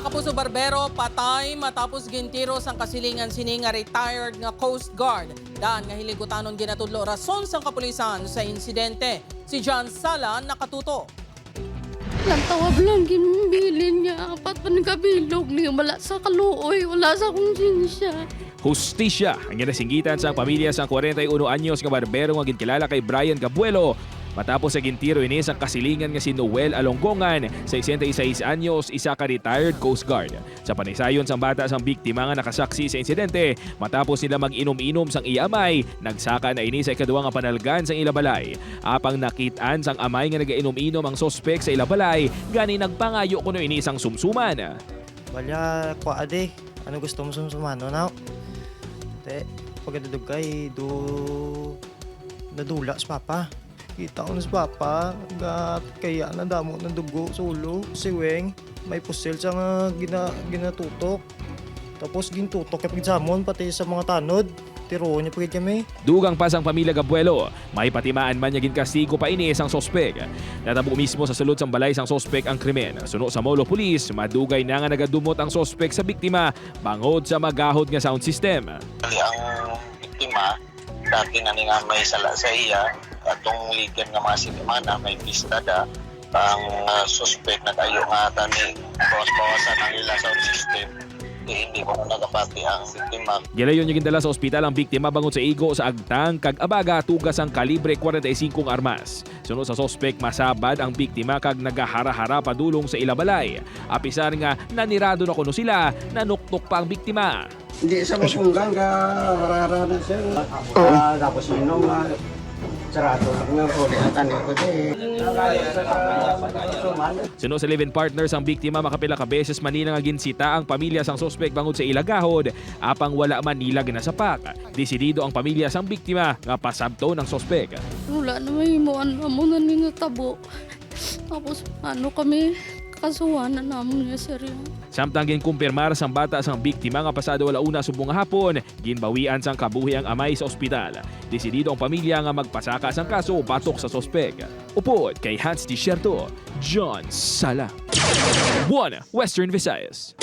Mga kapuso barbero, patay matapos gintiros ang kasilingan sini nga retired nga Coast Guard. Daan nga hiligutanon ginatudlo rason sang kapulisan sa insidente. Si John Sala nakatuto. Nagtawag lang ginbilin niya. Apat pa nagkabilog niya. Wala sa kaluoy. Wala sa konsensya. Hustisya ang ginasinggitan sa pamilya sa 41 anyos nga barbero nga ginkilala kay Brian Gabuelo matapos sa gintiro ini sa kasilingan nga si Noel Alonggongan sa 66 anyos, isa ka retired Coast Guard. Sa panisayon sang bata sang biktima nga nakasaksi sa insidente, matapos sila mag-inom-inom sang iamay, nagsaka na ini sa ikaduwa nga panalgan sang ilabalay. Apang nakitaan sang amay nga nagainom-inom ang sospek sa ilabalay, gani nagpangayo kuno ini sang sumsuman. Balya, kwa ade. Ano gusto mo sumsumano na? Te, pagkadudog kay nadula sa papa. Kita ko na sa papa, kaya nadamo ng dugo sa ulo. Si Weng, may pusil siya nga ginatutok. Tapos gintutok kapag samon, pati sa mga tanod. Tiro niya pagkat kami. Dugang pa sang pamilya Gabuelo, may patimaan man niya ginkastigo pa ini isang sospek. Natabo mismo sa sulod sang balay sang sospek ang krimen. Suno sa Molo Police, madugay na nga nagadumot ang sospek sa biktima bangod sa magahod nga sound system. Ang biktima, dati nga nga may sala sa iya, atong ligan nga mga sinimana, may pista da, ang suspect na tayo nga tani, bawas-bawasan ang ila sound system, hindi ko na nagapati ang biktima. Gilayon niya gindala sa ospital ang biktima bangod sa igo sa agtang kag abaga tugas ang kalibre 45 armas. Sunod sa sospek masabad ang biktima kag nagahara-hara padulong sa ilabalay. Apisar nga nanirado na kuno sila, nanuktok pa ang biktima. Hindi sa masunggang ka rara na siya. Tapos inom sarado lang nga uli ang tanin ko Sunod sa live-in partners ang biktima makapila ka beses manila nga ginsita ang pamilya sang sospek bangod sa ilagahod apang wala man nila ginasapak. Desidido ang pamilya sang biktima nga pasabto ng sospek. Wala na may imuan na muna nga tabo. Tapos kami kasuhan na namin niya seryo. Samtang ginkumpirmar sang bata sang biktima nga pasado alauna subong nga hapon, ginbawian sang kabuhi ang amay sa ospital. Desidido ang pamilya nga magpasaka sang kaso batok sa sospek. Upod kay Hans Desierto, John Sala. 1 Western Visayas.